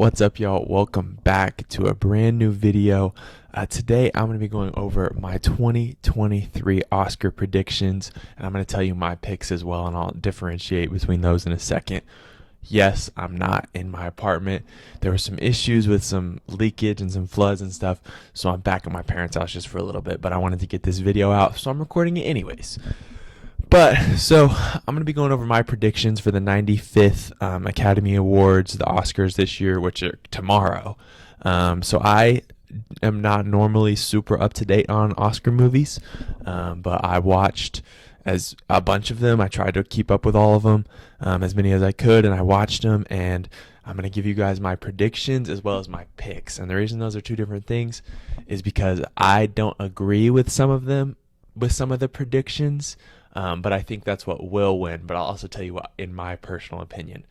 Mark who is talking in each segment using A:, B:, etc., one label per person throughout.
A: What's up, y'all? Welcome back to a brand new video. Today, I'm going to be going over my 2023 Oscar predictions, and I'm going to tell you my picks as well, and I'll differentiate between those in a second. Yes, I'm not in my apartment. There were some issues with some leakage and some floods and stuff, so I'm back at my parents' house just for a little bit, but I wanted to get this video out, so I'm recording it anyways. So I'm going to be going over my predictions for the 95th Academy Awards, the Oscars this year, which are tomorrow. So I am not normally super up to date on Oscar movies, but I watched as a bunch of them. I tried to keep up with all of them, as many as I could, and I watched them, and I'm going to give you guys my predictions as well as my picks. And the reason those are two different things is because I don't agree with some of them, with some of the predictions. But I think that's what will win. But I'll also tell you what, in my personal opinion,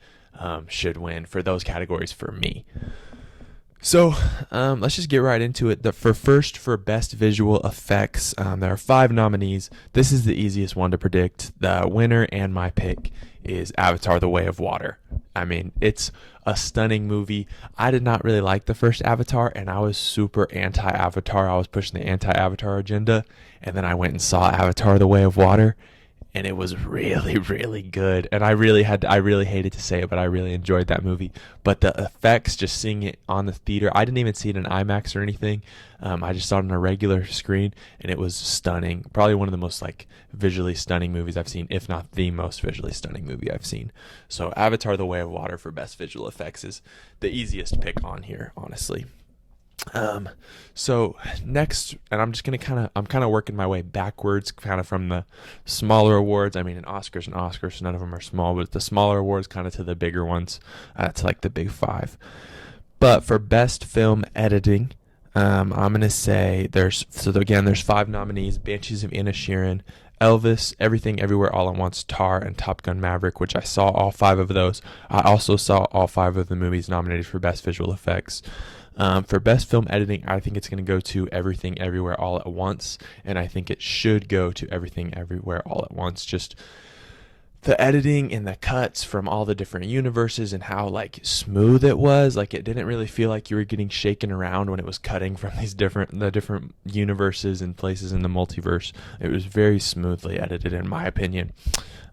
A: should win for those categories for me. So let's just get right into it. For Best Visual Effects, there are 5 nominees. This is the easiest one to predict. The winner and my pick is Avatar: The Way of Water. I mean, it's a stunning movie. I did not really like the first Avatar, and I was super anti-Avatar. I was pushing the anti-Avatar agenda, and then I went and saw Avatar: The Way of Water, and it was really, really good. And I really hated to say it, but I really enjoyed that movie. But the effects, just seeing it on the theater, I didn't even see it in IMAX or anything. I just saw it on a regular screen, and it was stunning. Probably one of the most visually stunning movies I've seen, if not the most visually stunning movie I've seen. So Avatar: The Way of Water for Best Visual Effects is the easiest pick on here, honestly. So next, and I'm just gonna I'm kind of working my way backwards, kind of from the smaller awards. I mean, in Oscars and Oscars, none of them are small, but the smaller awards kind of to the bigger ones, to like the big 5. But for Best Film Editing, I'm gonna say there's 5 nominees: Banshees of Inisherin, Elvis, Everything Everywhere All at Once, Tar, and Top Gun Maverick, which I saw all 5 of those. I also saw all 5 of the movies nominated for Best Visual Effects. For Best Film Editing, I think it's going to go to Everything Everywhere All at Once, and I think it should go to Everything Everywhere All at Once. Just the editing and the cuts from all the different universes and how smooth it was. It didn't really feel like you were getting shaken around when it was cutting from the different universes and places in the multiverse. It was very smoothly edited, in my opinion.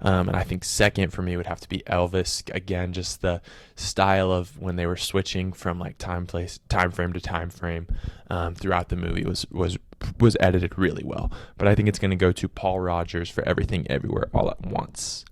A: And I think second for me would have to be Elvis. Again, just the style of when they were switching from time frame to time frame throughout the movie was edited really well. But I think it's going to go to Paul Rogers for Everything Everywhere All at Once.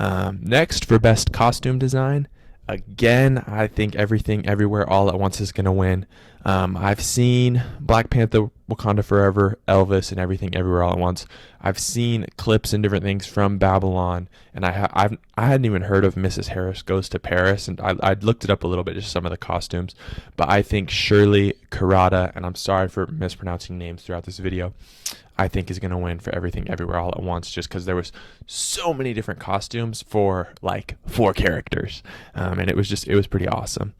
A: Next, for Best Costume Design, again, I think Everything Everywhere All at Once is going to win. I've seen Black Panther, Wakanda Forever, Elvis, and Everything Everywhere All at Once. I've seen clips and different things from Babylon, and I hadn't even heard of Mrs. Harris Goes to Paris, and I looked it up a little bit, just some of the costumes. But I think Shirley Kurata, and I'm sorry for mispronouncing names throughout this video, I think is going to win for Everything Everywhere All at Once, just because there was so many different costumes for 4 characters, and it was pretty awesome.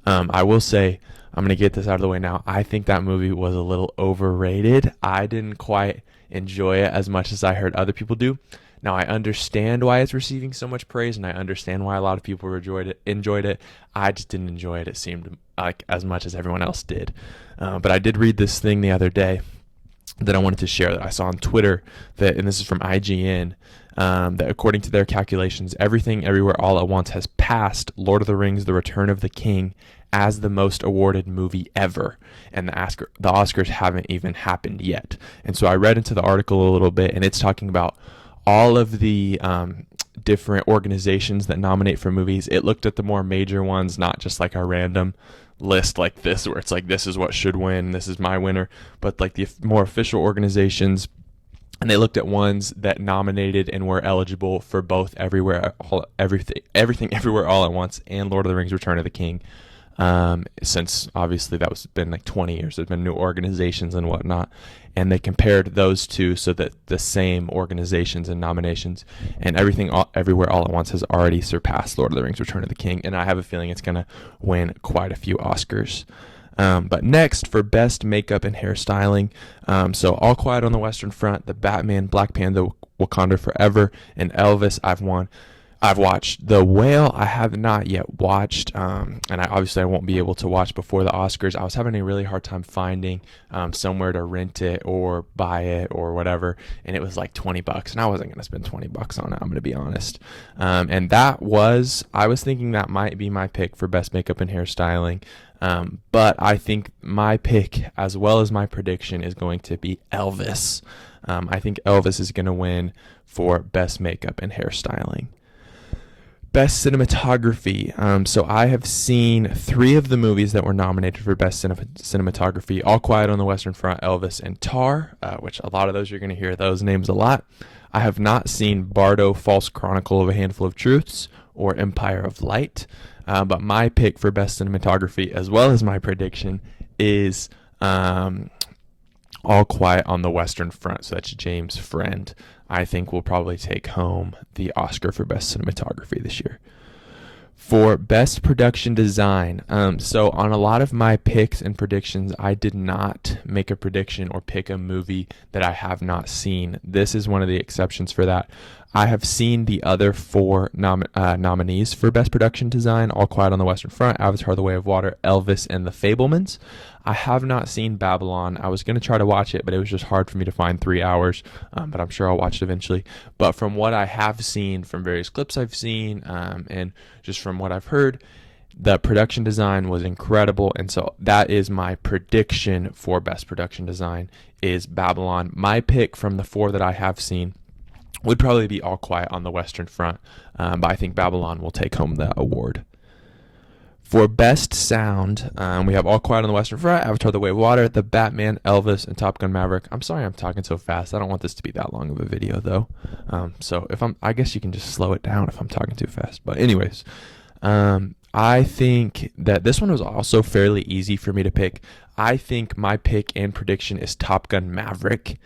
A: I will say, I'm going to get this out of the way now, I think that movie was a little overrated. I didn't quite enjoy it as much as I heard other people do. Now, I understand why it's receiving so much praise, and I understand why a lot of people enjoyed it. I just didn't enjoy it, it seemed as much as everyone else did. But I did read this thing the other day that I wanted to share that I saw on Twitter, and this is from IGN, that according to their calculations, Everything Everywhere All at Once has passed Lord of the Rings: The Return of the King as the most awarded movie ever, and the Oscars haven't even happened yet. And so I read into the article a little bit, and it's talking about all of the different organizations that nominate for movies. It looked at the more major ones, not just a random list like this where it's this is what should win, this is my winner, but the more official organizations. And they looked at ones that nominated and were eligible for both Everything Everywhere All at Once and Lord of the Rings: Return of the King. Since obviously that was been 20 years, there's been new organizations and whatnot, and they compared those two so that the same organizations and nominations, and Everything Everywhere All at Once has already surpassed Lord of the Rings: Return of the King, and I have a feeling it's going to win quite a few Oscars. But next, for Best Makeup and Hairstyling, so All Quiet on the Western Front, The Batman, Black Panther, Wakanda Forever, and Elvis, I've won. I've watched The Whale. I have not yet watched, and I won't be able to watch before the Oscars. I was having a really hard time finding somewhere to rent it or buy it or whatever, and it was like $20, and I wasn't going to spend $20 on it. I'm going to be honest. And I was thinking that might be my pick for best makeup and hairstyling. But I think my pick, as well as my prediction, is going to be Elvis. I think Elvis is going to win for best makeup and hairstyling. Best cinematography. So I have seen 3 of the movies that were nominated for best cinematography: All Quiet on the Western Front, Elvis, and Tar, which a lot of those you're going to hear those names a lot. I have not seen Bardo, False Chronicle of a Handful of Truths, or Empire of Light. But my pick for best cinematography, as well as my prediction, is All Quiet on the Western Front. So that's James Friend. I think will probably take home the Oscar for best cinematography this year. For best production design, so on a lot of my picks and predictions, I did not make a prediction or pick a movie that I have not seen. This is one of the exceptions for that. I have seen the other 4 nominees for best production design: All Quiet on the Western Front, Avatar: The Way of Water, Elvis, and The Fabelmans. I have not seen Babylon. I was going to try to watch it, but it was just hard for me to find 3 hours, but I'm sure I'll watch it eventually. But from what I have seen, from various clips I've seen, and just from what I've heard, the production design was incredible, and so that is my prediction for best production design is Babylon. My pick from the 4 that I have seen would probably be All Quiet on the Western Front, but I think Babylon will take home that award. For best sound, we have All Quiet on the Western Front, Avatar: The Way of Water, The Batman, Elvis, and Top Gun: Maverick. I'm sorry I'm talking so fast. I don't want this to be that long of a video though. So I guess you can just slow it down if I'm talking too fast. But anyways, I think that this one was also fairly easy for me to pick. I think my pick and prediction is Top Gun: Maverick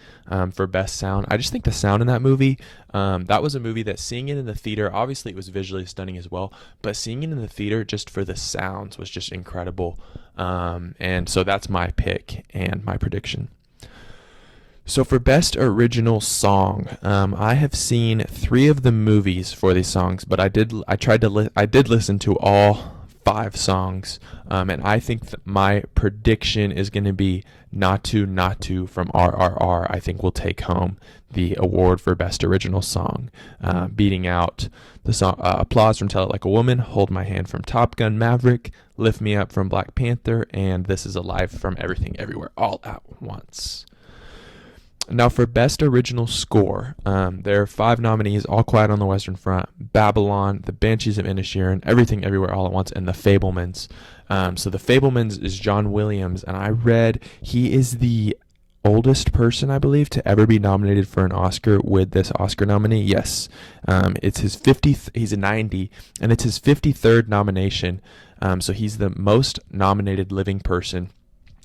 A: for best sound. I just think the sound in that movie, that was a movie that seeing it in the theater, obviously it was visually stunning as well, but seeing it in the theater just for the sounds was just incredible. And so that's my pick and my prediction. So for best original song, I have seen 3 of the movies for these songs, but I did listen to all 5 songs, and I think my prediction is going to be Naatu Naatu from RRR. I think will take home the award for best original song, beating out the song Applause from Tell It Like a Woman, Hold My Hand from Top Gun Maverick, Lift Me Up from Black Panther, and This Is Alive from Everything Everywhere All at Once. Now for best original score, there are 5 nominees: All Quiet on the Western Front, Babylon, The Banshees of Inisherin, Everything Everywhere All at Once, and The Fabelmans. So The Fabelmans is John Williams, and I read he is the oldest person, I believe, to ever be nominated for an Oscar with this Oscar nominee. Yes, it's his 50th. He's a 90, and it's his 53rd nomination. So he's the most nominated living person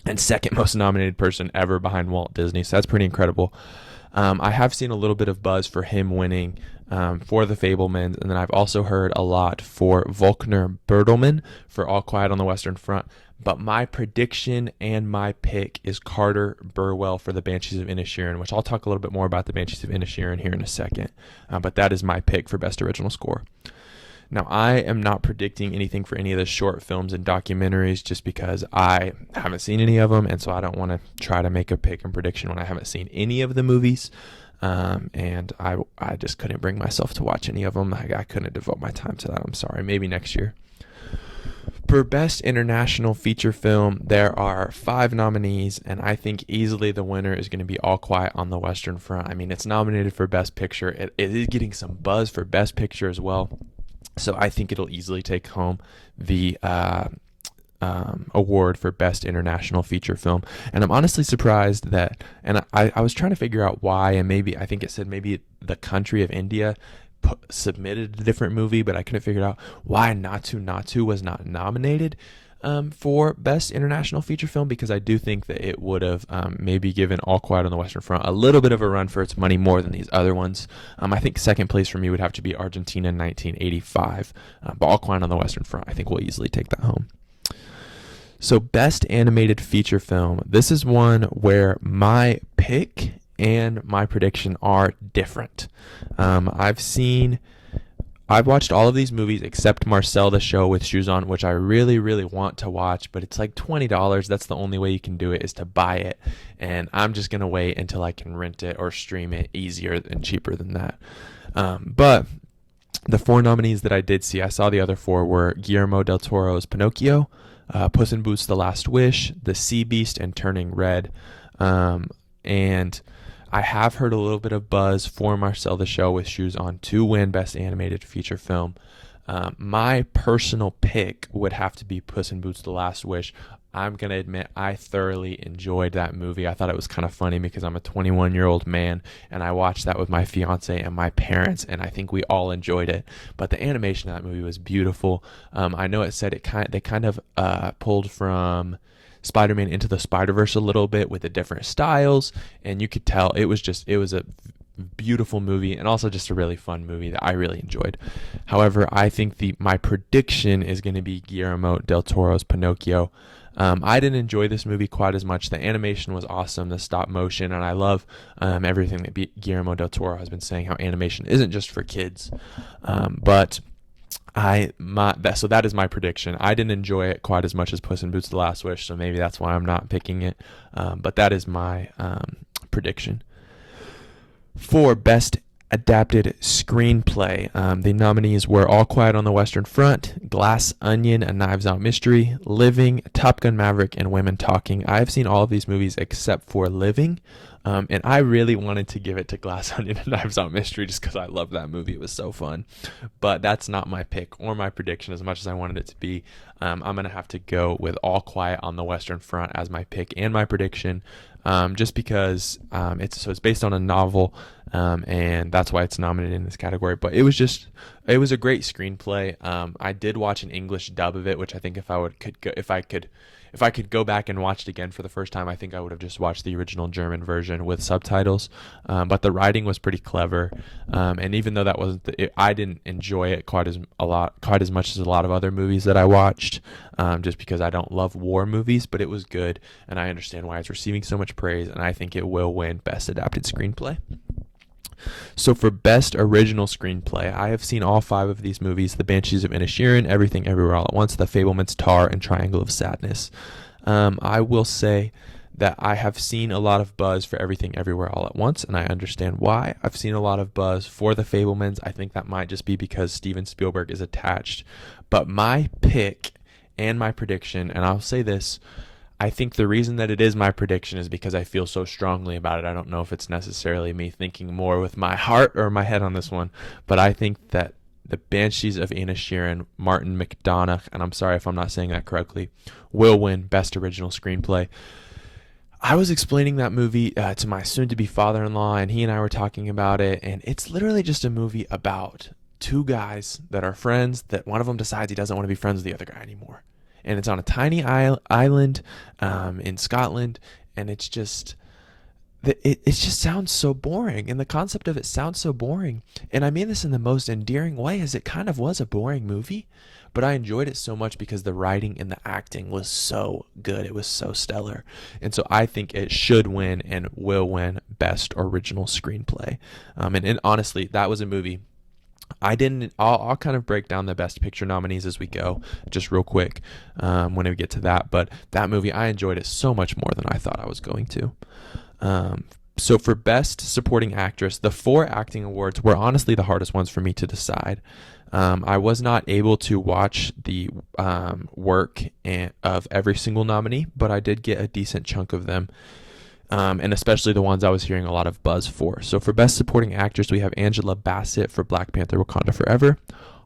A: and second most nominated person ever behind Walt Disney. So that's pretty incredible. I have seen a little bit of buzz for him winning for The Fabelmans, and then I've also heard a lot for Volkner Bertelmann for All Quiet on the Western Front. But my prediction and my pick is Carter Burwell for The Banshees of Inisherin, which I'll talk a little bit more about The Banshees of Inisherin here in a second. But that is my pick for Best Original Score. Now, I am not predicting anything for any of the short films and documentaries just because I haven't seen any of them, and so I don't want to try to make a pick and prediction when I haven't seen any of the movies. And I just couldn't bring myself to watch any of them. I couldn't devote my time to that. I'm sorry. Maybe next year. For Best International Feature Film, there are 5 nominees, and I think easily the winner is going to be All Quiet on the Western Front. I mean, it's nominated for Best Picture. It is getting some buzz for Best Picture as well. So I think it'll easily take home the award for Best International Feature Film. And I'm honestly surprised that, and I was trying to figure out why, and maybe, I think it said maybe the country of India submitted a different movie, but I couldn't figure out why Naatu Naatu was not nominated for Best International Feature Film, because I do think that it would have maybe given All Quiet on the Western Front a little bit of a run for its money more than these other ones. I think second place for me would have to be Argentina in 1985, but All Quiet on the Western Front I think will easily take that home. So Best Animated Feature Film, this is one where my pick and my prediction are different. I've seen I've watched all of these movies except Marcel the Show with Shoes On, which I really, really want to watch, but it's like $20. That's the only way you can do it, is to buy it. And I'm just going to wait until I can rent it or stream it easier and cheaper than that. But the 4 nominees that I did see, I saw the other 4 were Guillermo del Toro's Pinocchio, Puss in Boots: The Last Wish, The Sea Beast, and Turning Red. And I have heard a little bit of buzz for Marcel the Show with Shoes On to win Best Animated Feature Film. My personal pick would have to be Puss in Boots: The Last Wish. I'm going to admit I thoroughly enjoyed that movie. I thought it was kind of funny because I'm a 21-year-old man, and I watched that with my fiance and my parents, and I think we all enjoyed it. But the animation of that movie was beautiful. I know it said they kind of pulled from Spider-Man Into the Spider-Verse a little bit with the different styles, and you could tell it was a beautiful movie, and also just a really fun movie that I really enjoyed. However, I think my prediction is going to be Guillermo del Toro's Pinocchio. I didn't enjoy this movie quite as much. The animation was awesome, the stop motion, and I love everything that Guillermo del Toro has been saying, how animation isn't just for kids. So that is my prediction. I didn't enjoy it quite as much as Puss in Boots: The Last Wish, so maybe that's why I'm not picking it. But that is my prediction. For Best Adapted Screenplay, the nominees were All Quiet on the Western Front, Glass Onion: A Knives Out Mystery, Living, Top Gun: Maverick, and Women Talking. I have seen all of these movies except for Living, and I really wanted to give it to Glass Onion and Knives Out Mystery just because I love that movie. It was so fun. But that's not my pick or my prediction as much as I wanted it to be. I'm going to have to go with All Quiet on the Western Front as my pick and my prediction, just because it's based on a novel, and that's why it's nominated in this category. But it was a great screenplay. I did watch an English dub of it, which I think if I could go back and watch it again for the first time, I think I would have just watched the original German version with subtitles. But the writing was pretty clever, and even though that wasn't, I didn't enjoy it quite as much as a lot of other movies that I watched, just because I don't love war movies. But it was good, and I understand why it's receiving so much praise, and I think it will win Best Adapted Screenplay. So for Best Original Screenplay, I have seen all 5 of these movies: The Banshees of Inisherin, Everything Everywhere All at Once, The Fabelmans, Tar, and Triangle of Sadness. I will say that I have seen a lot of buzz for Everything Everywhere All at Once, and I understand why. I've seen a lot of buzz for The Fabelmans. I think that might just be because Steven Spielberg is attached. But my pick and my prediction, and I'll say this, I think the reason that it is my prediction is because I feel so strongly about it. I don't know if it's necessarily me thinking more with my heart or my head on this one, but I think that The Banshees of Inisherin, Martin McDonagh, and I'm sorry if I'm not saying that correctly, will win Best Original Screenplay. I was explaining that movie to my soon-to-be father-in-law, and he and I were talking about it, and it's literally just a movie about 2 guys that are friends, that one of them decides he doesn't want to be friends with the other guy anymore. And it's on a tiny island in Scotland, and it just sounds so boring, and the concept of it sounds so boring. And I mean this in the most endearing way, as it kind of was a boring movie, but I enjoyed it so much because the writing and the acting was so good. It was so stellar. And so I think it should win and will win Best Original Screenplay. And honestly, that was a movie I'll kind of break down the Best Picture nominees as we go, just real quick, when we get to that. But that movie, I enjoyed it so much more than I thought I was going to. So for Best Supporting Actress, the 4 acting awards were honestly the hardest ones for me to decide. I was not able to watch the work of every single nominee, but I did get a decent chunk of them. And especially the ones I was hearing a lot of buzz for. So for Best Supporting Actress, we have Angela Bassett for Black Panther: Wakanda Forever,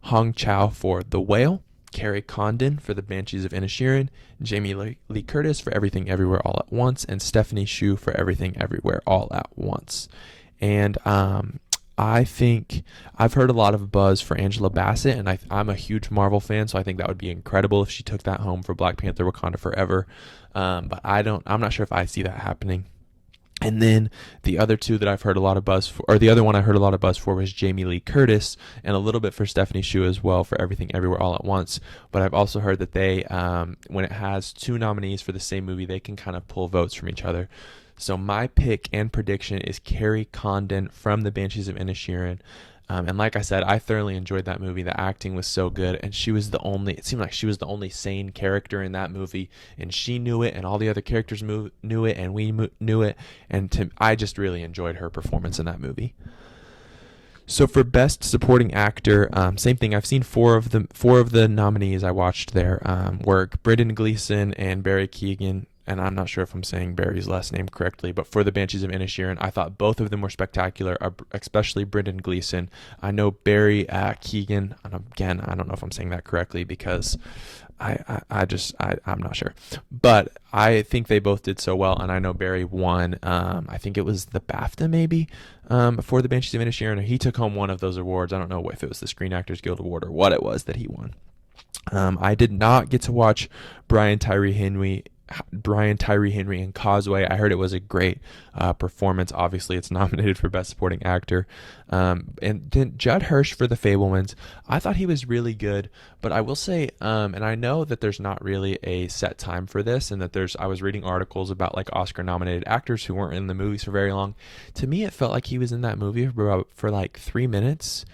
A: Hong Chow for The Whale, Carrie Condon for The Banshees of Inisherin, Jamie Lee Curtis for Everything Everywhere All at Once, and Stephanie Hsu for Everything Everywhere All at Once. And I think I've heard a lot of buzz for Angela Bassett, and I'm a huge Marvel fan, so I think that would be incredible if she took that home for Black Panther: Wakanda Forever. But I'm not sure if I see that happening. And then the other 2 that I've heard a lot of buzz for, or the other one I heard a lot of buzz for, was Jamie Lee Curtis, and a little bit for Stephanie Hsu as well for Everything Everywhere All at Once. But I've also heard that they, when it has 2 nominees for the same movie, they can kind of pull votes from each other. So my pick and prediction is Carrie Condon from The Banshees of Inisherin. And like I said, I thoroughly enjoyed that movie. The acting was so good, and it seemed like she was the only sane character in that movie, and she knew it, and all the other characters knew it, and we knew it, and I just really enjoyed her performance in that movie. So for Best Supporting Actor, same thing. I've seen four of the nominees I watched there were Brendan Gleeson and Barry Keoghan, and I'm not sure if I'm saying Barry's last name correctly, but for the Banshees of Inisherin, I thought both of them were spectacular, especially Brendan Gleeson. I know Barry Keoghan, and again, I don't know if I'm saying that correctly because I'm not sure, but I think they both did so well, and I know Barry won. I think it was the BAFTA maybe for the Banshees of Inisherin. He took home one of those awards. I don't know if it was the Screen Actors Guild Award or what it was that he won. I did not get to watch Brian Tyree Henry in Causeway. I heard it was a great performance. Obviously, it's nominated for Best Supporting Actor. And then Judd Hirsch for The Fabelmans. I thought he was really good, but I will say, and I know that there's not really a set time for this, and that I was reading articles about like Oscar-nominated actors who weren't in the movies for very long. To me, it felt like he was in that movie for like 3 minutes.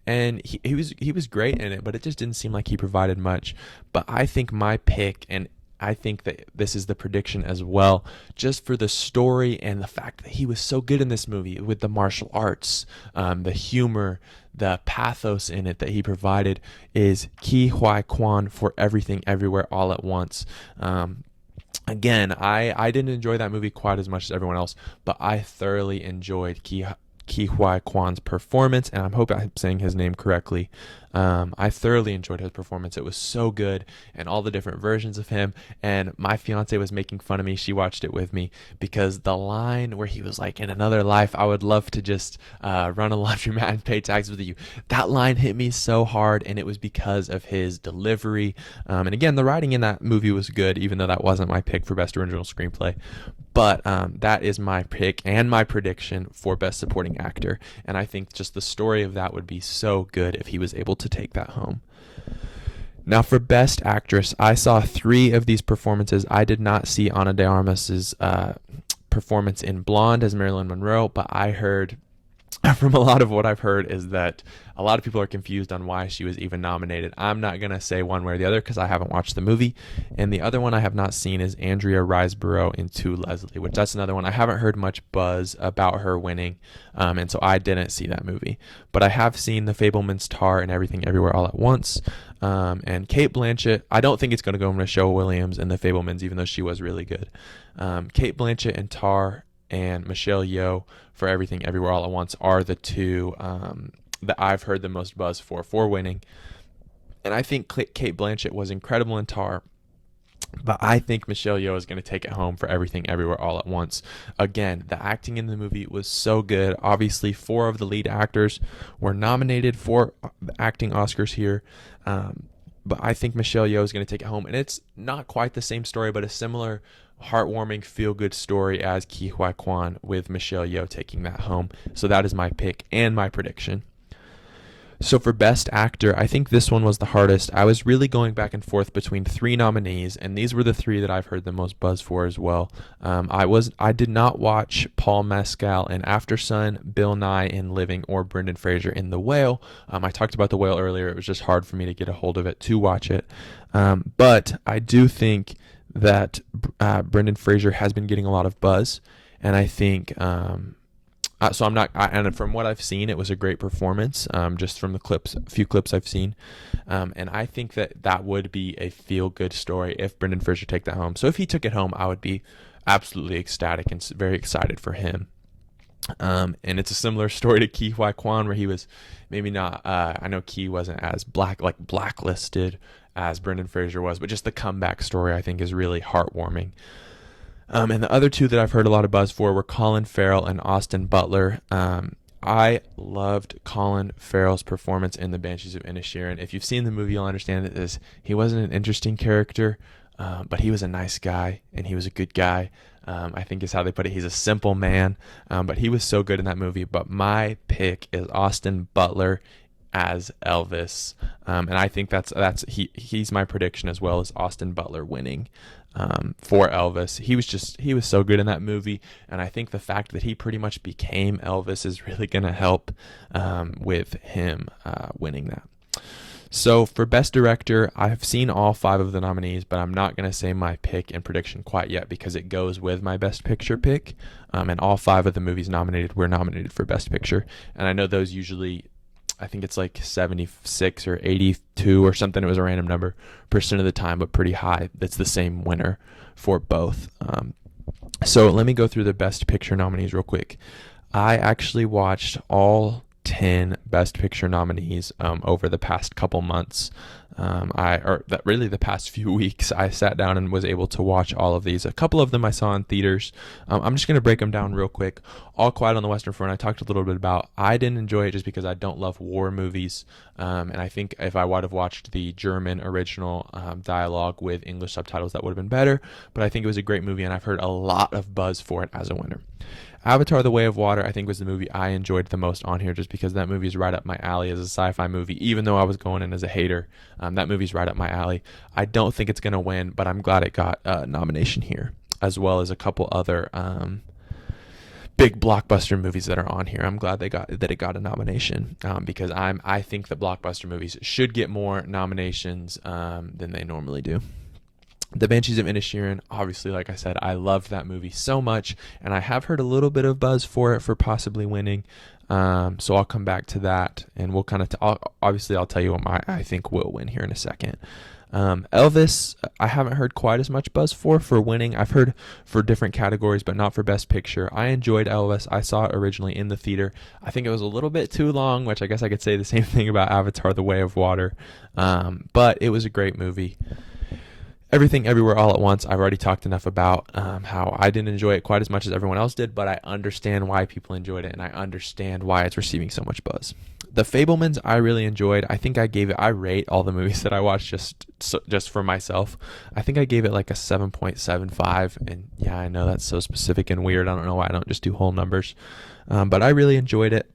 A: And he was great in it, but it just didn't seem like he provided much. But I think my pick, and I think that this is the prediction as well, just for the story and the fact that he was so good in this movie with the martial arts, the humor, the pathos in it that he provided, is Ke Huy Quan for Everything Everywhere All at Once. Again, I didn't enjoy that movie quite as much as everyone else, but I thoroughly enjoyed Ke Huy Quan's performance, and I hope I'm saying his name correctly. I thoroughly enjoyed his performance. It was so good, and all the different versions of him. And my fiance was making fun of me. She watched it with me because the line where he was like, "In another life, I would love to just run a laundromat and pay taxes with you." That line hit me so hard, and it was because of his delivery. And again, the writing in that movie was good, even though that wasn't my pick for Best Original Screenplay. But that is my pick and my prediction for Best Supporting Actor. And I think just the story of that would be so good if he was able to take that home. Now for Best Actress, I saw 3 of these performances. I did not see Ana de Armas's performance in Blonde as Marilyn Monroe, but I heard from a lot of what I've heard is that a lot of people are confused on why she was even nominated. I'm not going to say one way or the other because I haven't watched the movie. And the other one I have not seen is Andrea Riseborough in To Leslie, which that's another one. I haven't heard much buzz about her winning, and so I didn't see that movie. But I have seen The Fabelmans, Tar, and Everything Everywhere All at Once. And Cate Blanchett, I don't think it's going to go to Michelle Williams in The Fabelmans, even though she was really good. Cate Blanchett and Tar and Michelle Yeoh for Everything Everywhere All at Once are the 2 that I've heard the most buzz for winning. And I think Cate Blanchett was incredible in Tar, but I think Michelle Yeoh is going to take it home for Everything Everywhere All at Once. Again, the acting in the movie was so good. Obviously, 4 of the lead actors were nominated for the acting Oscars here. But I think Michelle Yeoh is going to take it home. And it's not quite the same story, but a similar heartwarming, feel-good story as Ke Huy Quan, with Michelle Yeoh taking that home. So that is my pick and my prediction. So for Best Actor, I think this one was the hardest. I was really going back and forth between 3 nominees, and these were the 3 that I've heard the most buzz for as well. I did not watch Paul Mescal in Aftersun, Bill Nye in Living, or Brendan Fraser in The Whale. I talked about The Whale earlier. It was just hard for me to get a hold of it to watch it. But I do think that Brendan Fraser has been getting a lot of buzz, and I think so I'm not, and from what I've seen, it was a great performance, just from a few clips I've seen, and I think that would be a feel-good story if Brendan Fraser take that home. So if he took it home, I would be absolutely ecstatic and very excited for him. And it's a similar story to Ke Huy Quan, where he was maybe not, I know Ke wasn't as blacklisted as Brendan Fraser was, but just the comeback story I think is really heartwarming. And the other 2 that I've heard a lot of buzz for were Colin Farrell and Austin Butler. I loved Colin Farrell's performance in The Banshees of Inisherin. If you've seen the movie, you'll understand that he wasn't an interesting character, but he was a nice guy, and he was a good guy. I think is how they put it. He's a simple man, but he was so good in that movie. But my pick is Austin Butler as Elvis, and I think he's my prediction, as well as Austin Butler winning for Elvis. He was so good in that movie, and I think the fact that he pretty much became Elvis is really going to help with him winning that. So for Best Director, I've seen all 5 of the nominees, but I'm not going to say my pick and prediction quite yet because it goes with my Best Picture pick. And all 5 of the movies nominated were nominated for Best Picture. And I know those usually, I think it's like 76 or 82 or something. It was a random number % of the time, but pretty high. That's the same winner for both. So let me go through the Best Picture nominees real quick. I actually watched all 10 Best Picture nominees over the past couple months. Really the past few weeks, I sat down and was able to watch all of these. A couple of them I saw in theaters. I'm just going to break them down real quick. All Quiet on the Western Front, I talked a little bit about. I didn't enjoy it just because I don't love war movies. And I think if I would have watched the German original dialogue with English subtitles, that would have been better. But I think it was a great movie, and I've heard a lot of buzz for it as a winner. Avatar: The Way of Water, I think, was the movie I enjoyed the most on here, just because that movie is right up my alley as a sci-fi movie. Even though I was going in as a hater, that movie's right up my alley. I don't think it's going to win, but I'm glad it got a nomination here, as well as a couple other big blockbuster movies that are on here. I'm glad it got a nomination because I think that blockbuster movies should get more nominations than they normally do. The Banshees of Inisherin, obviously, like I said, I loved that movie so much, and I have heard a little bit of buzz for it for possibly winning. So I'll come back to that, and we'll kind of obviously I'll tell you what I think will win here in a second. Elvis, I haven't heard quite as much buzz for winning. I've heard for different categories, but not for Best Picture. I enjoyed Elvis. I saw it originally in the theater. I think it was a little bit too long, which I guess I could say the same thing about Avatar: The Way of Water. But it was a great movie. Everything Everywhere All at Once, I've already talked enough about how I didn't enjoy it quite as much as everyone else did, but I understand why people enjoyed it, and I understand why it's receiving so much buzz. The Fabelmans, I really enjoyed. I think I rate all the movies that I watched just for myself. I think I gave it like a 7.75, and yeah, I know that's so specific and weird. I don't know why I don't just do whole numbers, but I really enjoyed it.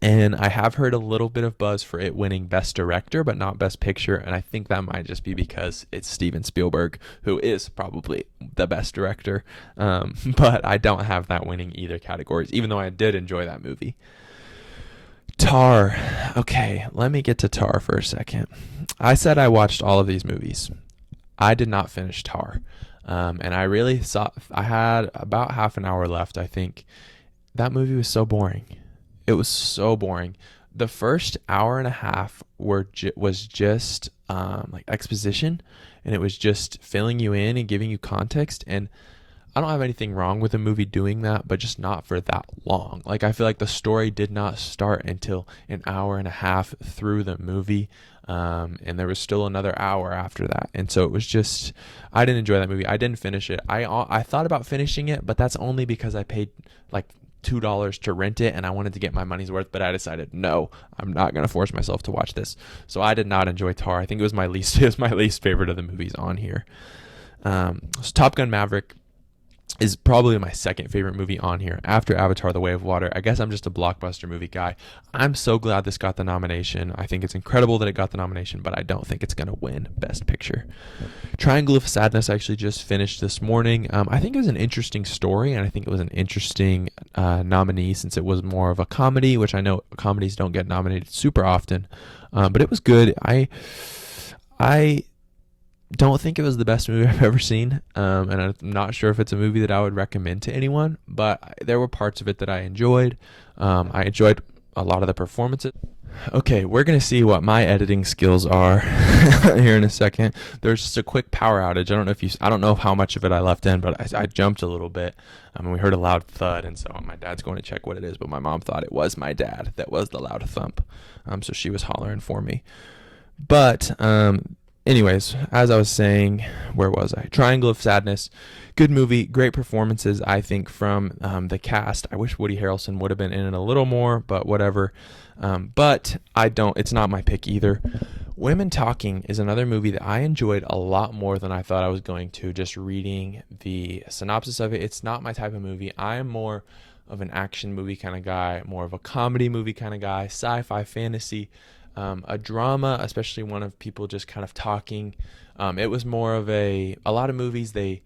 A: And I have heard a little bit of buzz for it winning Best Director, but not Best Picture. And I think that might just be because it's Steven Spielberg, who is probably the best director. But I don't have that winning either categories, even though I did enjoy that movie. Tar. Okay, let me get to Tar for a second. I said I watched all of these movies. I did not finish Tar. And I had about half an hour left, I think. That movie was so boring. It was so boring. The first hour and a half was just like exposition, and it was just filling you in and giving you context. And I don't have anything wrong with a movie doing that, but just not for that long. Like, I feel like the story did not start until an hour and a half through the movie, and there was still another hour after that. And so it was just, I didn't enjoy that movie. I didn't finish it. I thought about finishing it, but that's only because I paid like $2 to rent it, and I wanted to get my money's worth, but I decided no, I'm not going to force myself to watch this. So I did not enjoy Tar. I think it was my least favorite of the movies on here. So Top Gun Maverick is probably my second favorite movie on here after Avatar: The Way of Water. I guess I'm just a blockbuster movie guy. I'm so glad this got the nomination. I think it's incredible that it got the nomination, but I don't think it's going to win Best Picture. Triangle of Sadness I actually just finished this morning. I think it was an interesting story, and I think it was an interesting nominee since it was more of a comedy, which I know comedies don't get nominated super often, but it was good. I don't think it was the best movie I've ever seen, and I'm not sure if it's a movie that I would recommend to anyone, but there were parts of it that I enjoyed. I enjoyed a lot of the performances. Okay, we're going to see what my editing skills are here in a second. There's just a quick power outage. I don't know how much of it I left in, but I jumped a little bit. We heard a loud thud, and so my dad's going to check what it is, but my mom thought it was my dad that was the loud thump. So she was hollering for me. But anyways, as I was saying, where was I? Triangle of Sadness. Good movie, great performances, I think, from the cast. I wish Woody Harrelson would have been in it a little more, but whatever. But it's not my pick either. Women Talking is another movie that I enjoyed a lot more than I thought I was going to, just reading the synopsis of it. It's not my type of movie. I am more of an action movie kind of guy, more of a comedy movie kind of guy, sci-fi, fantasy, a drama, especially one of people just kind of talking. It was more of a lot of movies, they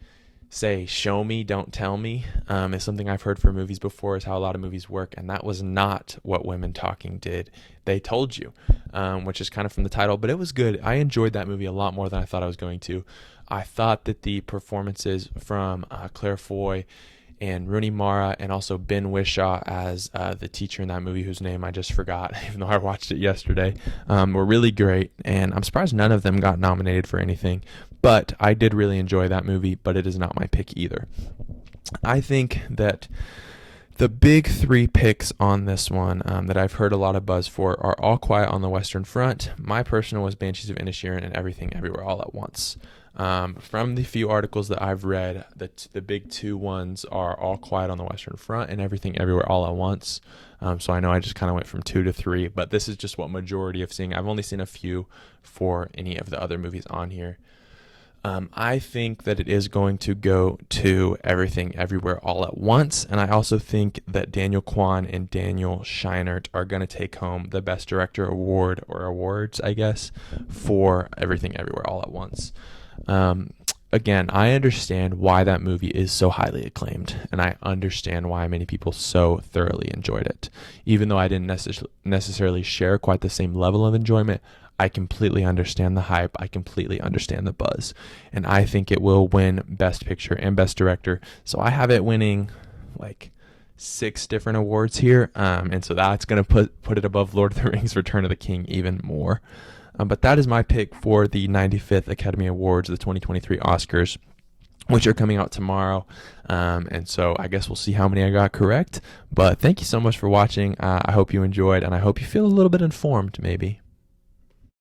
A: say show me, don't tell me, is something I've heard for movies before, is how a lot of movies work, and that was not what Women Talking did. They told you, which is kind of from the title, but it was good. I enjoyed that movie a lot more than I thought I was going to. I thought that the performances from Claire Foy and Rooney Mara, and also Ben Whishaw as the teacher in that movie, whose name I just forgot, even though I watched it yesterday, were really great. And I'm surprised none of them got nominated for anything. But I did really enjoy that movie, but it is not my pick either. I think that the big three picks on this one that I've heard a lot of buzz for are All Quiet on the Western Front. My personal was Banshees of Inisherin and Everything Everywhere All at Once. From the few articles that I've read, the big two ones are All Quiet on the Western Front and Everything Everywhere All at Once. So I know I just kind of went from 2 to 3, but this is just what majority of seeing. I've only seen a few for any of the other movies on here. I think that it is going to go to Everything Everywhere All at Once, and I also think that Daniel Kwan and Daniel Scheinert are going to take home the Best Director award, or awards, I guess, for Everything Everywhere All at Once. Again, I understand why that movie is so highly acclaimed, and I understand why many people so thoroughly enjoyed it. Even though I didn't necessarily share quite the same level of enjoyment, I completely understand the hype. I completely understand the buzz. And I think it will win Best Picture and Best Director. So I have it winning like 6 different awards here. And so that's going to put it above Lord of the Rings Return of the King even more. But that is my pick for the 95th Academy Awards, the 2023 Oscars, which are coming out tomorrow. And so I guess we'll see how many I got correct. But thank you so much for watching. I hope you enjoyed, and I hope you feel a little bit informed maybe.